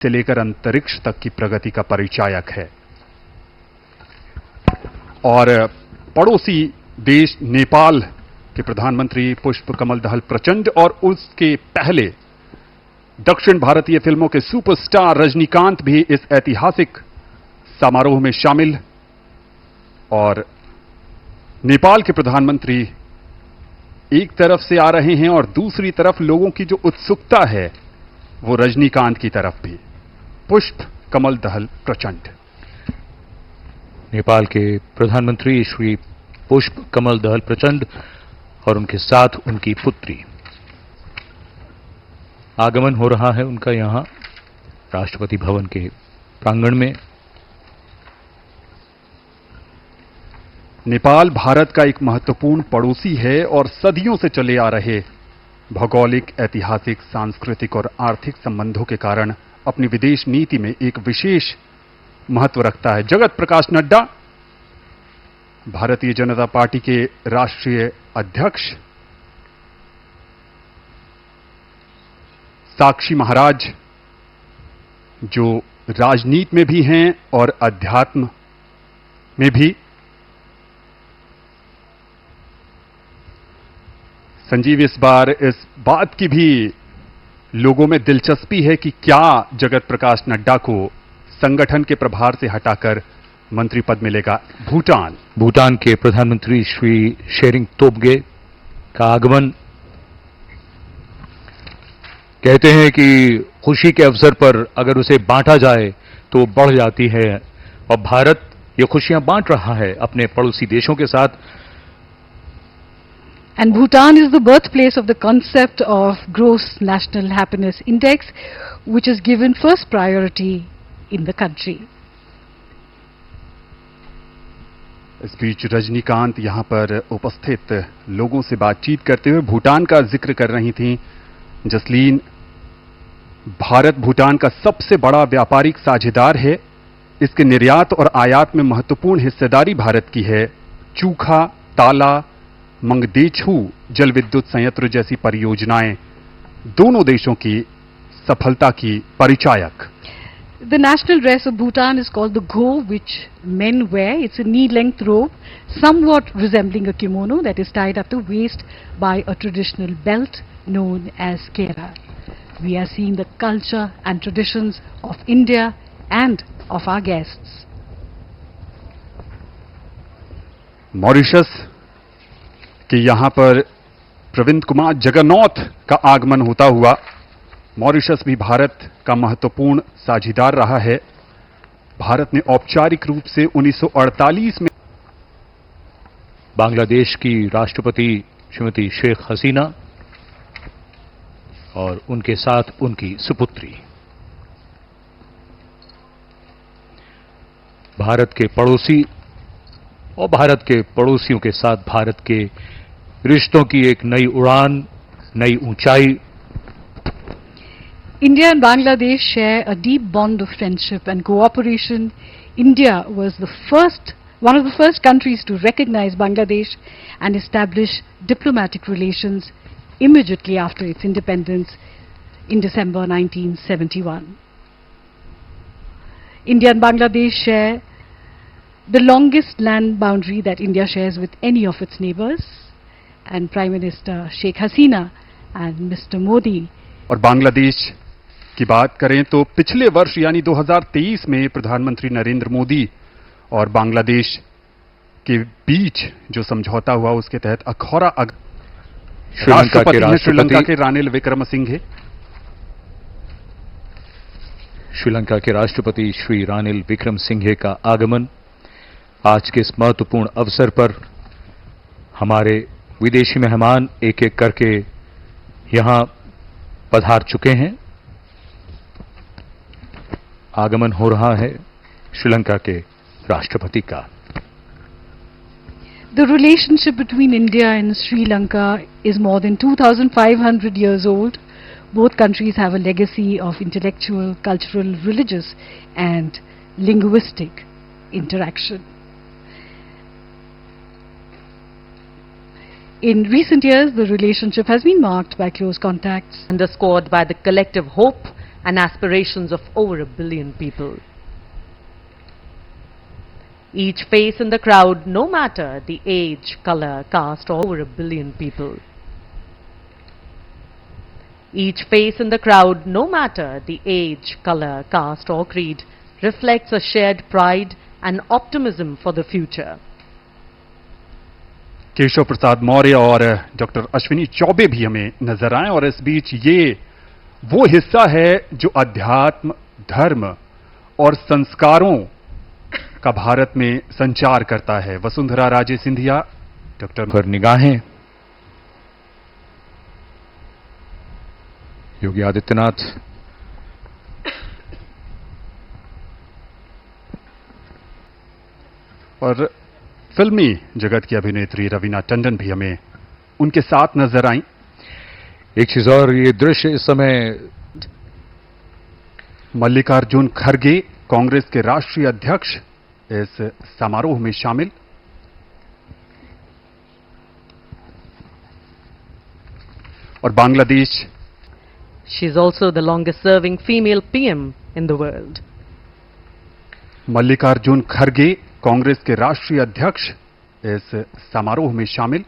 से लेकर अंतरिक्ष तक की प्रगति का परिचायक है। और पड़ोसी देश नेपाल के प्रधानमंत्री पुष्प कमल दहल प्रचंड और उसके पहले दक्षिण भारतीय फिल्मों के सुपरस्टार रजनीकांत भी इस ऐतिहासिक समारोह में शामिल। और नेपाल के प्रधानमंत्री एक तरफ से आ रहे हैं और दूसरी तरफ लोगों की जो उत्सुकता है वो रजनीकांत की तरफ भी। पुष्प कमल दहल प्रचंड। नेपाल के प्रधानमंत्री श्री पुष्प कमल दहल प्रचंड और उनके साथ उनकी पुत्री, आगमन हो रहा है उनका यहां राष्ट्रपति भवन के प्रांगण में। नेपाल भारत का एक महत्वपूर्ण पड़ोसी है और सदियों से चले आ रहे भौगोलिक, ऐतिहासिक, सांस्कृतिक और आर्थिक संबंधों के कारण अपनी विदेश नीति में एक विशेष महत्व रखता है। जगत प्रकाश नड्डा, भारतीय जनता पार्टी के राष्ट्रीय अध्यक्ष, साक्षी महाराज जो राजनीति में भी हैं और अध्यात्म में भी, संजीव, इस बार इस बात की भी लोगों में दिलचस्पी है कि क्या जगत प्रकाश नड्डा को संगठन के प्रभार से हटाकर मंत्री पद मिलेगा। भूटान के प्रधानमंत्री श्री शेरिंग तोब्गे का आगमन, कहते हैं कि खुशी के अवसर पर अगर उसे बांटा जाए तो बढ़ जाती है और भारत ये खुशियां बांट रहा है अपने पड़ोसी देशों के साथ। And Bhutan is the birthplace of the concept of Gross National Happiness Index, which is given first priority in the country. इस बीच रजनीकांत यहां पर उपस्थित लोगों से बातचीत करते हुए भूटान का जिक्र कर रही थीं जसलीन। भारत भूटान का सबसे बड़ा व्यापारिक साझेदार है। इसके निर्यात और आयात में महत्वपूर्ण हिस्सेदारी भारत की है। चूखा, ताला, मंगदेछू जल विद्युत संयंत्र जैसी परियोजनाएं दोनों देशों की सफलता की परिचायक। The national dress of Bhutan is called the go, which men wear. It's a knee-length robe, somewhat resembling a kimono that is tied at the waist by a traditional belt known as kera. We are seeing the culture and traditions of India and of our guests. Mauritius कि यहां पर प्रविंद कुमार जगन्नाथ का आगमन होता हुआ। Mauritius भी भारत का महत्वपूर्ण साझेदार रहा है। भारत ने औपचारिक रूप से 1948 में बांग्लादेश की राष्ट्रपति श्रीमती शेख हसीना और उनके साथ उनकी सुपुत्री। भारत के पड़ोसी और भारत के पड़ोसियों के साथ भारत के रिश्तों की एक नई उड़ान, नई ऊंचाई। India and Bangladesh share a deep bond of friendship and cooperation. India was one of the first countries to recognize Bangladesh and establish diplomatic relations immediately after its independence in December 1971. India and Bangladesh share the longest land boundary that India shares with any of its neighbors, and Prime Minister Sheikh Hasina and Mr. Modi. और बांग्लादेश की बात करें तो पिछले वर्ष यानी 2023 में प्रधानमंत्री नरेंद्र मोदी और बांग्लादेश के बीच जो समझौता हुआ उसके तहत अखौरा श्रीलंका के रानिल विक्रमसिंघे, श्रीलंका के राष्ट्रपति श्री रानिल विक्रमसिंघे का आगमन। आज के इस महत्वपूर्ण अवसर पर हमारे विदेशी मेहमान एक एक करके यहां पधार चुके हैं। आगमन हो रहा है श्रीलंका के राष्ट्रपति का। The relationship between India and Sri Lanka is more than 2,500 years old. Both countries have a legacy of intellectual, cultural, religious and linguistic interaction. In recent years, the relationship has been marked by close contacts, underscored by the collective hope and aspirations of over 1 billion people. Each face in the crowd, no matter the age, color, caste, or over 1 billion people. Each face in the crowd, no matter the age, color, caste, or creed, reflects a shared pride and optimism for the future. Keshav Prasad Maurya और doctor Ashwini Choubey भी हमें नजर आए और इस बीच ये वो हिस्सा है जो अध्यात्म, धर्म और संस्कारों का भारत में संचार करता है। वसुंधरा राजे सिंधिया, डॉक्टर पर निगाहें योगी आदित्यनाथ, और फिल्मी जगत की अभिनेत्री रवीना टंडन भी हमें उनके साथ नजर आई। एक चीज और, ये दृश्य इस समय मल्लिकार्जुन खड़गे, कांग्रेस के राष्ट्रीय अध्यक्ष, इस समारोह में शामिल। और Bangladesh, She is also the longest serving female PM in the world. Mallikarjun खड़गे, कांग्रेस के राष्ट्रीय अध्यक्ष, इस समारोह में शामिल।